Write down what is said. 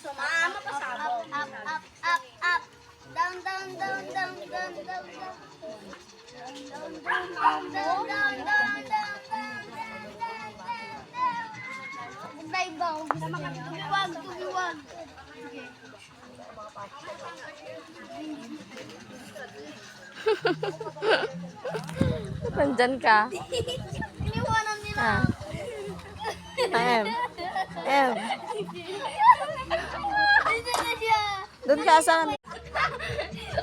Sumama pa sa up, up, up, up, up. Down, down, down, down, down, down, down. Down, down, down, down, down, down, down, down. Magdaibaw. Tumiwag, tumiwag. Nandyan ka. Iniwanan nila. M. M. Dito na siya. Doon ka sa